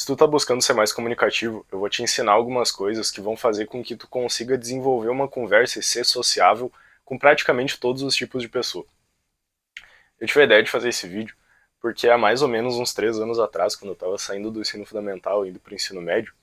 Se tu tá buscando ser mais comunicativo, eu vou te ensinar algumas coisas que vão fazer com que tu consiga desenvolver uma conversa e ser sociável com praticamente todos os tipos de pessoa. Eu tive a ideia de fazer esse vídeo porque há mais ou menos uns 3 anos atrás, quando eu estava saindo do ensino fundamental e indo para o ensino médio,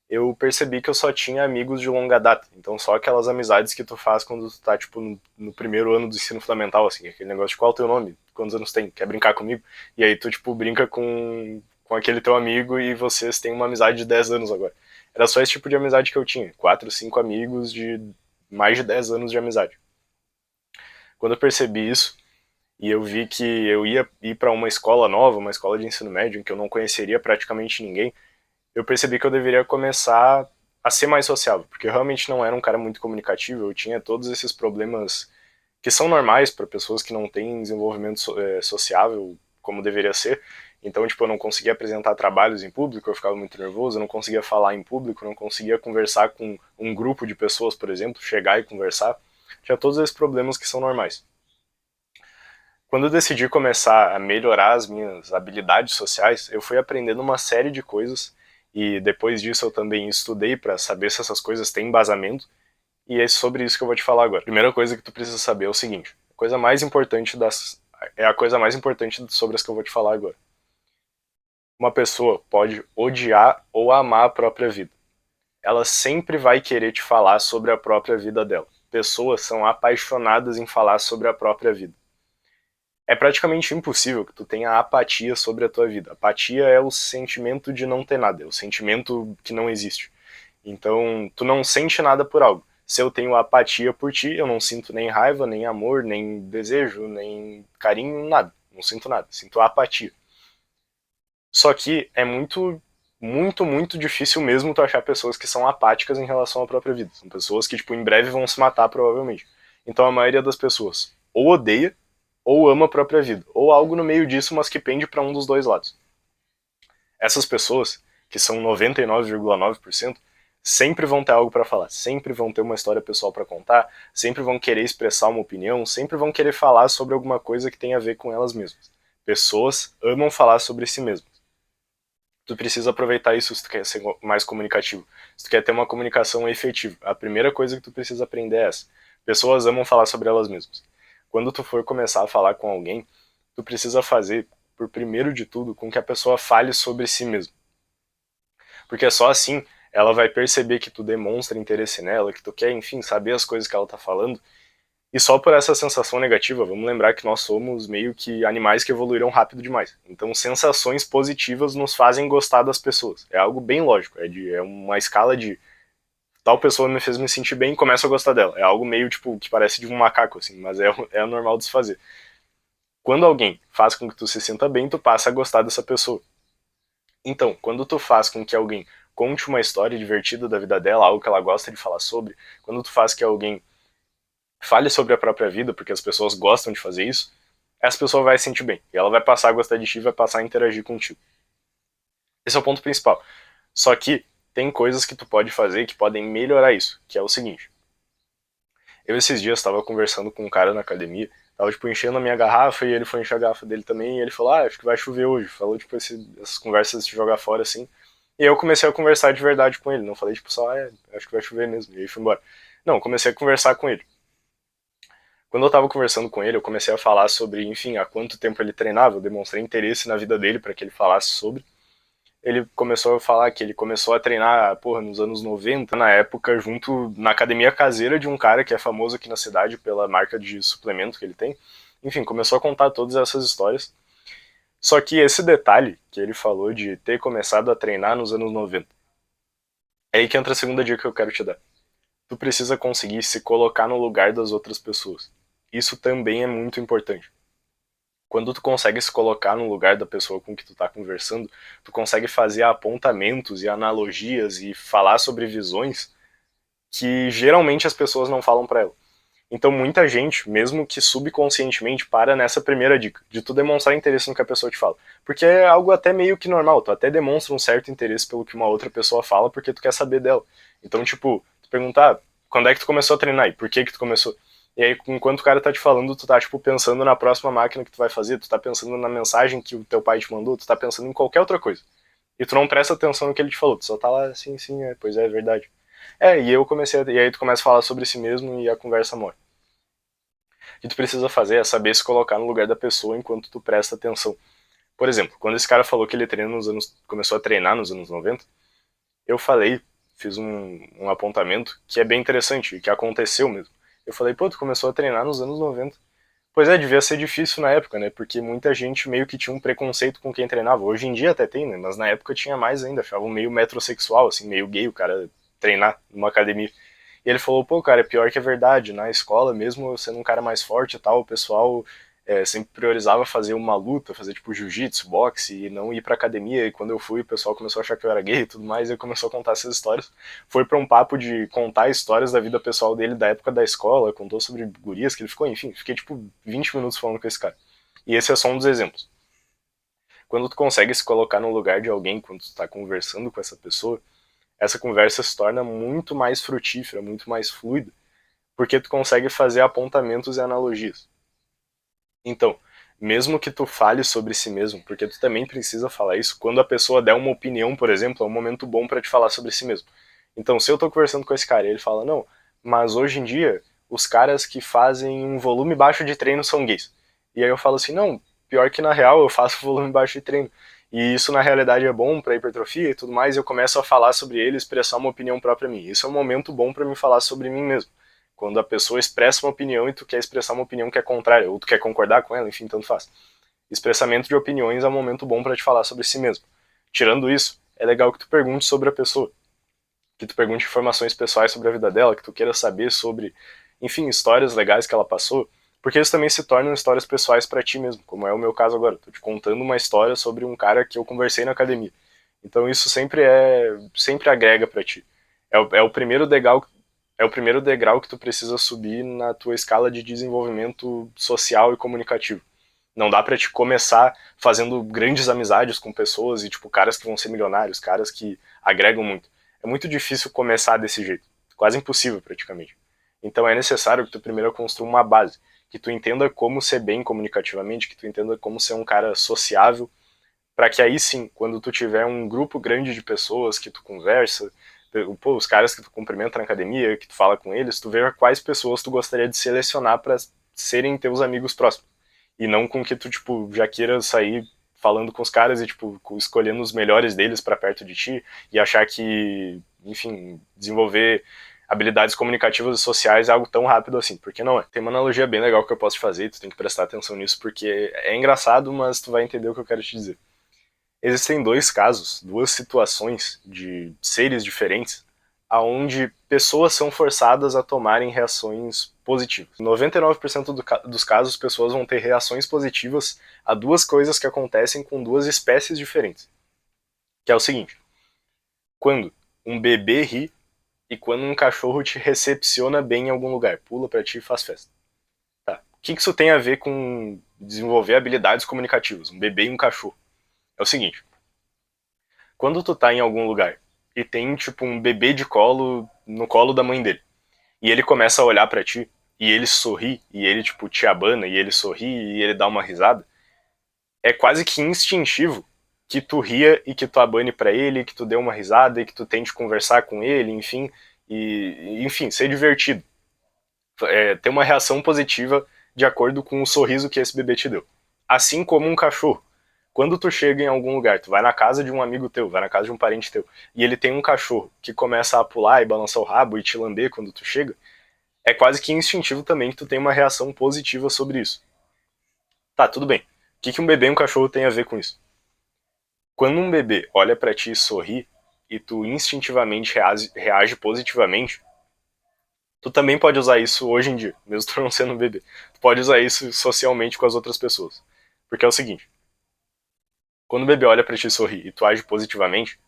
eu percebi que eu só tinha amigos de longa data. Então só aquelas amizades que tu faz quando tu tá, tipo, no primeiro ano do ensino fundamental, assim, aquele negócio de qual é o teu nome, quantos anos tem, quer brincar comigo? E aí tu, tipo, brinca com aquele teu amigo e vocês têm uma amizade de 10 anos agora. Era só esse tipo de amizade que eu tinha, 4, 5 amigos de mais de 10 anos de amizade. Quando eu percebi isso, e eu vi que eu ia ir para uma escola nova, uma escola de ensino médio, em que eu não conheceria praticamente ninguém, eu percebi que eu deveria começar a ser mais sociável, porque eu realmente não era um cara muito comunicativo, eu tinha todos esses problemas que são normais para pessoas que não têm desenvolvimento sociável como deveria ser. Então, tipo, eu não conseguia apresentar trabalhos em público, eu ficava muito nervoso, eu não conseguia falar em público, não conseguia conversar com um grupo de pessoas, por exemplo, chegar e conversar. Tinha todos esses problemas que são normais. Quando eu decidi começar a melhorar as minhas habilidades sociais, eu fui aprendendo uma série de coisas e depois disso eu também estudei para saber se essas coisas têm embasamento e é sobre isso que eu vou te falar agora. A primeira coisa que tu precisa saber é o seguinte: a coisa mais importante é a coisa mais importante sobre as que eu vou te falar agora. Uma pessoa pode odiar ou amar a própria vida. Ela sempre vai querer te falar sobre a própria vida dela. Pessoas são apaixonadas em falar sobre a própria vida. É praticamente impossível que tu tenha apatia sobre a tua vida. Apatia é o sentimento de não ter nada, é o sentimento que não existe. Então, tu não sente nada por algo. Se eu tenho apatia por ti, eu não sinto nem raiva, nem amor, nem desejo, nem carinho, nada. Não sinto nada. Sinto apatia. Só que é muito difícil mesmo tu achar pessoas que são apáticas em relação à própria vida. São pessoas que, tipo, em breve vão se matar, provavelmente. Então a maioria das pessoas ou odeia ou ama a própria vida. Ou algo no meio disso, mas que pende para um dos dois lados. Essas pessoas, que são 99,9%, sempre vão ter algo para falar, sempre vão ter uma história pessoal para contar, sempre vão querer expressar uma opinião, sempre vão querer falar sobre alguma coisa que tem a ver com elas mesmas. Pessoas amam falar sobre si mesmas. Tu precisa aproveitar isso se tu quer ser mais comunicativo, se tu quer ter uma comunicação efetiva. A primeira coisa que tu precisa aprender é essa. Pessoas amam falar sobre elas mesmas. Quando tu for começar a falar com alguém, tu precisa fazer, por primeiro de tudo, com que a pessoa fale sobre si mesma. Porque é só assim ela vai perceber que tu demonstra interesse nela, que tu quer, enfim, saber as coisas que ela tá falando. E só por essa sensação negativa, vamos lembrar que nós somos meio que animais que evoluíram rápido demais. Então, sensações positivas nos fazem gostar das pessoas. É algo bem lógico, é uma escala de tal pessoa me fez me sentir bem, começo a gostar dela. É algo meio, tipo, que parece de um macaco, assim, mas é o normal de se fazer. Quando alguém faz com que tu se sinta bem, tu passa a gostar dessa pessoa. Então, quando tu faz com que alguém conte uma história divertida da vida dela, algo que ela gosta de falar sobre, quando tu faz que alguém fale sobre a própria vida, porque as pessoas gostam de fazer isso, essa pessoa vai se sentir bem. E ela vai passar a gostar de ti, vai passar a interagir contigo. Esse é o ponto principal. Só que tem coisas que tu pode fazer que podem melhorar isso, que é o seguinte. Eu esses dias estava conversando com um cara na academia, tava tipo enchendo a minha garrafa e ele foi encher a garrafa dele também, e ele falou: "Ah, acho que vai chover hoje". Falou tipo essas conversas de jogar fora assim. E eu comecei a conversar de verdade com ele, não falei tipo só, acho que vai chover mesmo, e aí fui embora. Não, comecei a conversar com ele. Quando eu tava conversando com ele, eu comecei a falar sobre, enfim, há quanto tempo ele treinava, eu demonstrei interesse na vida dele para que ele falasse sobre. Ele começou a falar que ele começou a treinar, porra, nos anos 90, na época, junto na academia caseira de um cara que é famoso aqui na cidade pela marca de suplemento que ele tem. Enfim, começou a contar todas essas histórias. Só que esse detalhe que ele falou de ter começado a treinar nos anos 90, é aí que entra a segunda dica que eu quero te dar. Tu precisa conseguir se colocar no lugar das outras pessoas. Isso também é muito importante. Quando tu consegue se colocar no lugar da pessoa com que tu tá conversando, tu consegue fazer apontamentos e analogias e falar sobre visões que geralmente as pessoas não falam para ela. Então muita gente, mesmo que subconscientemente, para nessa primeira dica, de tu demonstrar interesse no que a pessoa te fala. Porque é algo até meio que normal, tu até demonstra um certo interesse pelo que uma outra pessoa fala porque tu quer saber dela. Então, tipo, tu perguntar, quando é que tu começou a treinar e por que que tu começou? E aí, enquanto o cara tá te falando, tu tá, tipo, pensando na próxima máquina que tu vai fazer, tu tá pensando na mensagem que o teu pai te mandou, tu tá pensando em qualquer outra coisa. E tu não presta atenção no que ele te falou, tu só tá lá, sim, sim, pois é verdade. E aí tu começa a falar sobre si mesmo e a conversa morre. O que tu precisa fazer é saber se colocar no lugar da pessoa enquanto tu presta atenção. Por exemplo, quando esse cara falou que ele começou a treinar nos anos 90, eu falei, fiz um apontamento que é bem interessante, que aconteceu mesmo. Eu falei, pô, tu começou a treinar nos anos 90. Pois é, devia ser difícil na época, né? Porque muita gente meio que tinha um preconceito com quem treinava. Hoje em dia até tem, né? Mas na época tinha mais ainda. Achavam meio metrosexual, assim, meio gay o cara treinar numa academia. E ele falou, pô, cara, é pior que é verdade. Na escola, mesmo eu sendo um cara mais forte e tal, o pessoal sempre priorizava fazer uma luta, fazer tipo jiu-jitsu, boxe, e não ir pra academia. E quando eu fui, o pessoal começou a achar que eu era gay e tudo mais, e começou a contar essas histórias. Foi pra um papo de contar histórias da vida pessoal dele, da época da escola, contou sobre gurias que ele ficou, enfim, fiquei tipo 20 minutos falando com esse cara. E esse é só um dos exemplos. Quando tu consegue se colocar no lugar de alguém, quando tu tá conversando com essa conversa se torna muito mais frutífera, muito mais fluida, porque tu consegue fazer apontamentos e analogias. Então, mesmo que tu fale sobre si mesmo, porque tu também precisa falar isso, quando a pessoa der uma opinião, por exemplo, é um momento bom para te falar sobre si mesmo. Então, se eu tô conversando com esse cara e ele fala, não, mas hoje em dia, os caras que fazem um volume baixo de treino são gays. E aí eu falo assim, não, pior que na real eu faço volume baixo de treino. E isso na realidade é bom para hipertrofia e tudo mais, e eu começo a falar sobre ele, expressar uma opinião própria minha. Isso é um momento bom para me falar sobre mim mesmo. Quando a pessoa expressa uma opinião e tu quer expressar uma opinião que é contrária, ou tu quer concordar com ela, enfim, tanto faz. Expressamento de opiniões é um momento bom para te falar sobre si mesmo. Tirando isso, é legal que tu pergunte sobre a pessoa, que tu pergunte informações pessoais sobre a vida dela, que tu queira saber sobre, enfim, histórias legais que ela passou, porque isso também se tornam histórias pessoais para ti mesmo, como é o meu caso agora. Tô te contando uma história sobre um cara que eu conversei na academia. Então isso sempre agrega para ti. É o primeiro degrau é o primeiro degrau que tu precisa subir na tua escala de desenvolvimento social e comunicativo. Não dá pra te começar fazendo grandes amizades com pessoas e, tipo, caras que vão ser milionários, caras que agregam muito. É muito difícil começar desse jeito. Quase impossível, praticamente. Então é necessário que tu primeiro construa uma base. Que tu entenda como ser bem comunicativamente, que tu entenda como ser um cara sociável, para que aí sim, quando tu tiver um grupo grande de pessoas que tu conversa, pô, os caras que tu cumprimenta na academia, que tu fala com eles, tu vê quais pessoas tu gostaria de selecionar para serem teus amigos próximos. E não com que tu, tipo, já queira sair falando com os caras e, tipo, escolhendo os melhores deles para perto de ti e achar que, enfim, desenvolver habilidades comunicativas e sociais é algo tão rápido assim, porque não é. Tem uma analogia bem legal que eu posso te fazer e tu tem que prestar atenção nisso porque é engraçado, mas tu vai entender o que eu quero te dizer. Existem dois casos, duas situações de seres diferentes, aonde pessoas são forçadas a tomarem reações positivas. Em 99% dos casos, pessoas vão ter reações positivas a duas coisas que acontecem com duas espécies diferentes. Que é o seguinte: quando um bebê ri e quando um cachorro te recepciona bem em algum lugar, pula pra ti e faz festa. Tá. O que isso tem a ver com desenvolver habilidades comunicativas? Um bebê e um cachorro. É o seguinte: quando tu tá em algum lugar e tem, tipo, um bebê de colo no colo da mãe dele, e ele começa a olhar pra ti, e ele sorri, e ele, tipo, te abana, e ele sorri, e ele dá uma risada, é quase que instintivo que tu ria e que tu abane pra ele, que tu dê uma risada e que tu tente conversar com ele, enfim, enfim, ser divertido. Ter uma reação positiva de acordo com o sorriso que esse bebê te deu. Assim como um cachorro. Quando tu chega em algum lugar, tu vai na casa de um amigo teu, vai na casa de um parente teu, e ele tem um cachorro que começa a pular e balançar o rabo e te lamber quando tu chega, é quase que instintivo também que tu tem uma reação positiva sobre isso. Tá, tudo bem. O que um bebê e um cachorro tem a ver com isso? Quando um bebê olha pra ti e sorri, e tu instintivamente reage positivamente, tu também pode usar isso hoje em dia, mesmo tu não sendo um bebê. Tu pode usar isso socialmente com as outras pessoas. Porque é o seguinte, quando o bebê olha pra ti e sorri e tu age positivamente,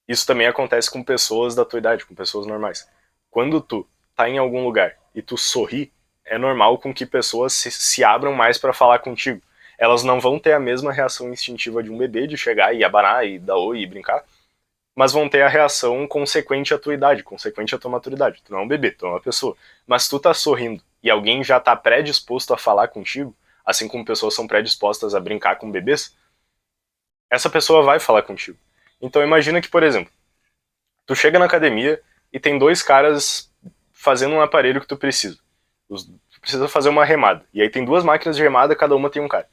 isso também acontece com pessoas da tua idade, com pessoas normais. Quando tu tá em algum lugar e tu sorri, é normal com que pessoas se abram mais para falar contigo. Elas não vão ter a mesma reação instintiva de um bebê, de chegar e abanar e dar oi e brincar, mas vão ter a reação consequente à tua idade, consequente à tua maturidade. Tu não é um bebê, tu é uma pessoa. Mas tu tá sorrindo e alguém já tá predisposto a falar contigo, assim como pessoas são predispostas a brincar com bebês, essa pessoa vai falar contigo. Então imagina que, por exemplo, tu chega na academia e tem dois caras fazendo um aparelho que tu precisa. Tu precisa fazer uma remada. E aí tem duas máquinas de remada, cada uma tem um cara.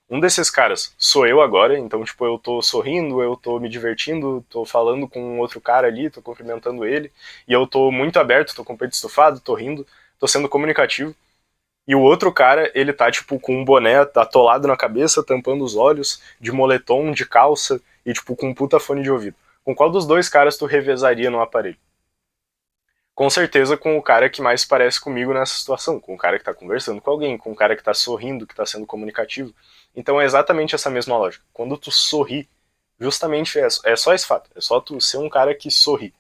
Um desses caras sou eu agora, então, tipo, eu tô sorrindo, eu tô me divertindo, tô falando com um outro cara ali, tô cumprimentando ele, e eu tô muito aberto, tô com o peito estufado, tô rindo, tô sendo comunicativo. E o outro cara, ele tá, tipo, com um boné atolado na cabeça, tampando os olhos, de moletom, de calça, e, tipo, com um puta fone de ouvido. Com qual dos dois caras tu revezaria no aparelho? Com certeza com o cara que mais parece comigo nessa situação, com o cara que tá conversando com alguém, com o cara que tá sorrindo, que tá sendo comunicativo. Então é exatamente essa mesma lógica. Quando tu sorri, justamente é só esse fato, é só tu ser um cara que sorri.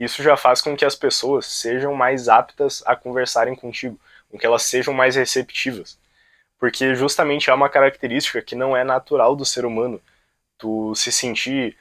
Isso já faz com que as pessoas sejam mais aptas a conversarem contigo, com que elas sejam mais receptivas. Porque justamente é uma característica que não é natural do ser humano, tu se sentir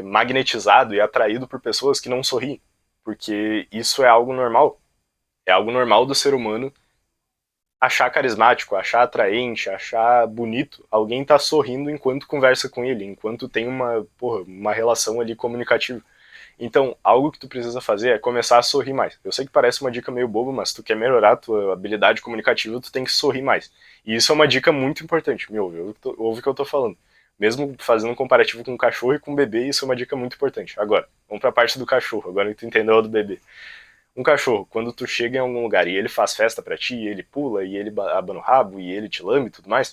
magnetizado e atraído por pessoas que não sorriem. Porque isso é algo normal. É algo normal do ser humano achar carismático, achar atraente, achar bonito. Alguém tá sorrindo enquanto conversa com ele, enquanto tem uma relação ali comunicativa. Então, algo que tu precisa fazer é começar a sorrir mais. Eu sei que parece uma dica meio boba, mas se tu quer melhorar a tua habilidade comunicativa, tu tem que sorrir mais. E isso é uma dica muito importante. Ouve o que eu tô falando. Mesmo fazendo um comparativo com um cachorro e com um bebê, isso é uma dica muito importante. Agora, vamos pra parte do cachorro, agora que tu entendeu a do bebê. Um cachorro, quando tu chega em algum lugar e ele faz festa pra ti, e ele pula, e ele abana o rabo, e ele te lambe e tudo mais,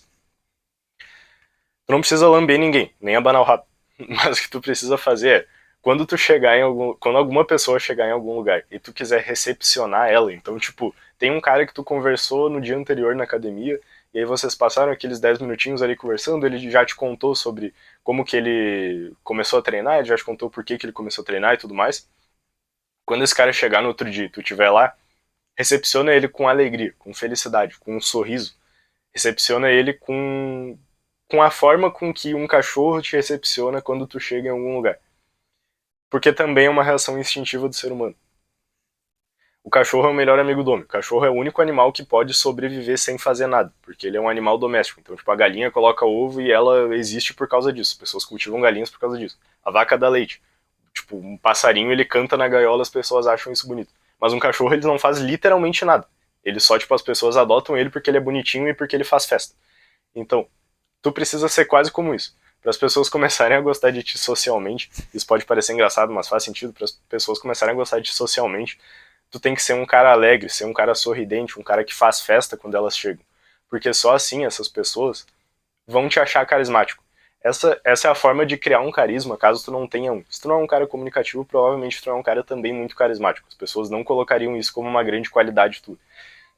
tu não precisa lamber ninguém, nem abanar o rabo. Mas o que tu precisa fazer é, quando alguma pessoa chegar em algum lugar e tu quiser recepcionar ela, então, tipo, tem um cara que tu conversou no dia anterior na academia, e aí vocês passaram aqueles 10 minutinhos ali conversando, ele já te contou sobre como que ele começou a treinar, ele já te contou por que ele começou a treinar e tudo mais. Quando esse cara chegar no outro dia e tu estiver lá, recepciona ele com alegria, com felicidade, com um sorriso. Recepciona ele com a forma com que um cachorro te recepciona quando tu chega em algum lugar. Porque também é uma reação instintiva do ser humano. O cachorro é o melhor amigo do homem. O cachorro é o único animal que pode sobreviver sem fazer nada, porque ele é um animal doméstico. Então, tipo, a galinha coloca ovo e ela existe por causa disso. As pessoas cultivam galinhas por causa disso. A vaca dá leite. Tipo, um passarinho, ele canta na gaiola, as pessoas acham isso bonito. Mas um cachorro, ele não faz literalmente nada. Ele só, tipo, as pessoas adotam ele porque ele é bonitinho e porque ele faz festa. Então, tu precisa ser quase como isso. Para as pessoas começarem a gostar de ti socialmente, isso pode parecer engraçado, mas faz sentido, para as pessoas começarem a gostar de ti socialmente, tu tem que ser um cara alegre, ser um cara sorridente, um cara que faz festa quando elas chegam. Porque só assim essas pessoas vão te achar carismático. Essa é a forma de criar um carisma, caso tu não tenha um. Se tu não é um cara comunicativo, provavelmente tu não é um cara também muito carismático. As pessoas não colocariam isso como uma grande qualidade tua.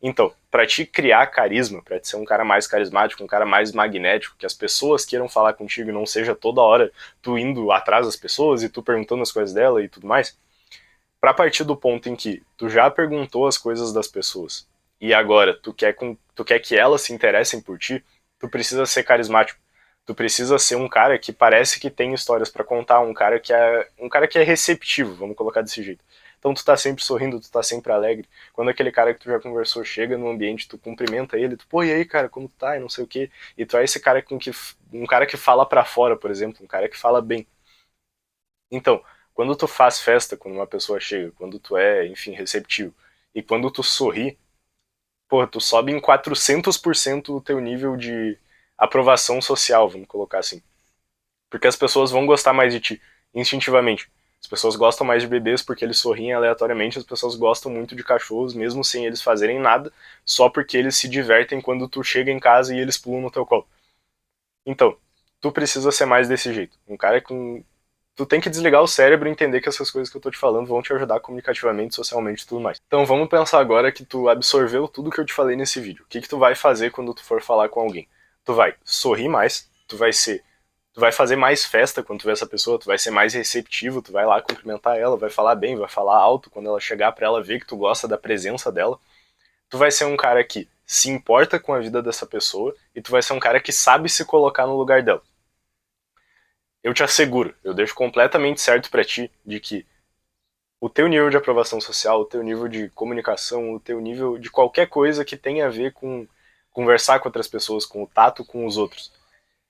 Então, para te criar carisma, para te ser um cara mais carismático, um cara mais magnético, que as pessoas queiram falar contigo e não seja toda hora tu indo atrás das pessoas e tu perguntando as coisas dela e tudo mais, para partir do ponto em que tu já perguntou as coisas das pessoas e agora tu quer que elas se interessem por ti, tu precisa ser carismático. Tu precisa ser um cara que parece que tem histórias para contar, um cara que é receptivo, vamos colocar desse jeito. Então tu tá sempre sorrindo, tu tá sempre alegre. Quando aquele cara que tu já conversou chega no ambiente, tu cumprimenta ele, tu, pô, e aí, cara, como tu tá? E não sei o quê. E tu é esse cara um cara que fala para fora, por exemplo, um cara que fala bem. Então, quando tu faz festa quando uma pessoa chega, quando tu é, enfim, receptivo, e quando tu sorri, pô, tu sobe em 400% o teu nível de aprovação social, vamos colocar assim. Porque as pessoas vão gostar mais de ti, instintivamente. As pessoas gostam mais de bebês porque eles sorriem aleatoriamente, as pessoas gostam muito de cachorros, mesmo sem eles fazerem nada, só porque eles se divertem quando tu chega em casa e eles pulam no teu colo. Então, tu precisa ser mais desse jeito. Um cara com. Tu tem que desligar o cérebro e entender que essas coisas que eu tô te falando vão te ajudar comunicativamente, socialmente e tudo mais. Então vamos pensar agora que tu absorveu tudo que eu te falei nesse vídeo. O que tu vai fazer quando tu for falar com alguém? Tu vai sorrir mais, tu vai fazer mais festa quando tu vê essa pessoa, tu vai ser mais receptivo, tu vai lá cumprimentar ela, vai falar bem, vai falar alto quando ela chegar pra ela ver que tu gosta da presença dela. Tu vai ser um cara que se importa com a vida dessa pessoa e tu vai ser um cara que sabe se colocar no lugar dela. Eu te asseguro, eu deixo completamente certo pra ti de que o teu nível de aprovação social, o teu nível de comunicação, o teu nível de qualquer coisa que tenha a ver com conversar com outras pessoas, com o tato com os outros,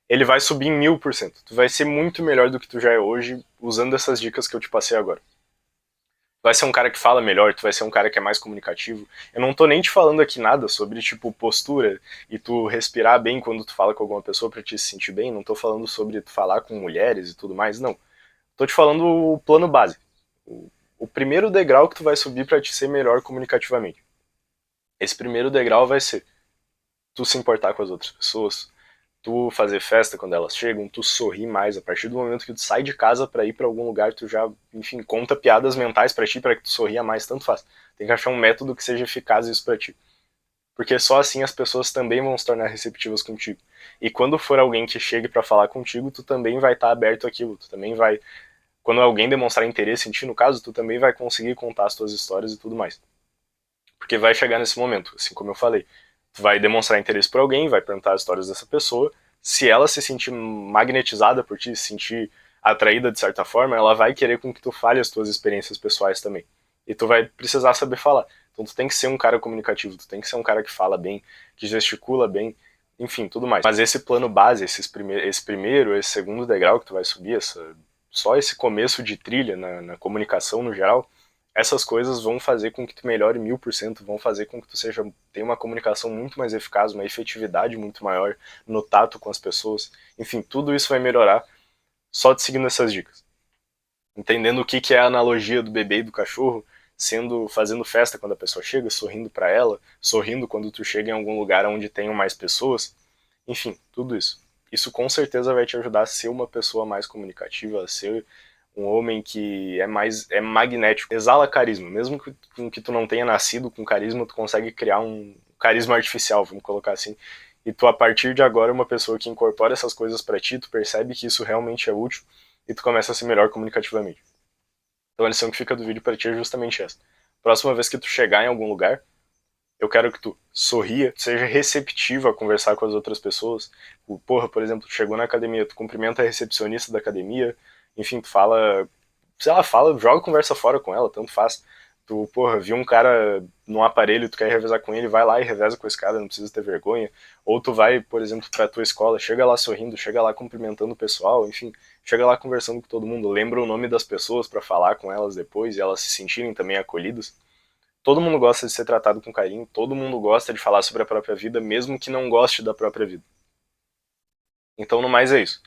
ele vai subir em 1000%. Tu vai ser muito melhor do que tu já é hoje usando essas dicas que eu te passei agora. Tu vai ser um cara que fala melhor, tu vai ser um cara que é mais comunicativo. Eu não tô nem te falando aqui nada sobre, tipo, postura e tu respirar bem quando tu fala com alguma pessoa pra te se sentir bem. Não tô falando sobre tu falar com mulheres e tudo mais, não. Tô te falando o plano base. O primeiro degrau que tu vai subir pra te ser melhor comunicativamente. Esse primeiro degrau vai ser tu se importar com as outras pessoas, tu fazer festa quando elas chegam, tu sorrir mais. A partir do momento que tu sai de casa para ir para algum lugar, tu já, enfim, conta piadas mentais para ti, para que tu sorria mais, tanto faz. Tem que achar um método que seja eficaz isso para ti. Porque só assim as pessoas também vão se tornar receptivas contigo. E quando for alguém que chegue para falar contigo, tu também vai estar aberto àquilo, tu também vai, quando alguém demonstrar interesse em ti, no caso, tu também vai conseguir contar as tuas histórias e tudo mais. Porque vai chegar nesse momento, assim como eu falei. Tu vai demonstrar interesse por alguém, vai perguntar as histórias dessa pessoa. Se ela se sentir magnetizada por ti, se sentir atraída de certa forma, ela vai querer com que tu fale as tuas experiências pessoais também. E tu vai precisar saber falar. Então tu tem que ser um cara comunicativo, tu tem que ser um cara que fala bem, que gesticula bem, enfim, tudo mais. Mas esse plano base, esse primeiro, esse segundo degrau que tu vai subir, só esse começo de trilha na comunicação no geral, essas coisas vão fazer com que tu melhore 1000%, vão fazer com que tu tenha uma comunicação muito mais eficaz, uma efetividade muito maior no tato com as pessoas. Enfim, tudo isso vai melhorar só te seguindo essas dicas. Entendendo o que é a analogia do bebê e do cachorro, fazendo festa quando a pessoa chega, sorrindo para ela, sorrindo quando tu chega em algum lugar onde tenham mais pessoas. Enfim, tudo isso. Isso com certeza vai te ajudar a ser uma pessoa mais comunicativa, a ser um homem que é magnético, exala carisma. Mesmo que tu não tenha nascido com carisma, tu consegue criar um carisma artificial, vamos colocar assim. E tu, a partir de agora, é uma pessoa que incorpora essas coisas para ti, tu percebe que isso realmente é útil e tu começa a ser melhor comunicativamente. Então a lição que fica do vídeo para ti é justamente essa. Próxima vez que tu chegar em algum lugar, eu quero que tu sorria, seja receptivo a conversar com as outras pessoas. Porra, por exemplo, tu chegou na academia, tu cumprimenta a recepcionista da academia, enfim, tu fala, sei lá, joga conversa fora com ela, tanto faz. Tu, porra, viu um cara num aparelho, tu quer revezar com ele, vai lá e reveza com esse cara, não precisa ter vergonha. Ou tu vai, por exemplo, pra tua escola, chega lá sorrindo, chega lá cumprimentando o pessoal, enfim, chega lá conversando com todo mundo, lembra o nome das pessoas para falar com elas depois e elas se sentirem também acolhidas. Todo mundo gosta de ser tratado com carinho, todo mundo gosta de falar sobre a própria vida, mesmo que não goste da própria vida. Então, no mais é isso.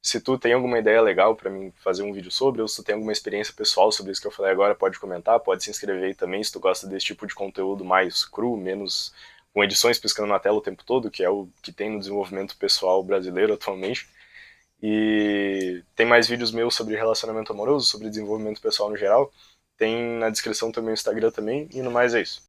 Se tu tem alguma ideia legal para mim fazer um vídeo sobre, ou se tu tem alguma experiência pessoal sobre isso que eu falei agora, pode comentar, pode se inscrever aí também se tu gosta desse tipo de conteúdo mais cru, menos com edições piscando na tela o tempo todo, que é o que tem no desenvolvimento pessoal brasileiro atualmente. E tem mais vídeos meus sobre relacionamento amoroso, sobre desenvolvimento pessoal no geral. Tem na descrição também o Instagram também, e no mais é isso.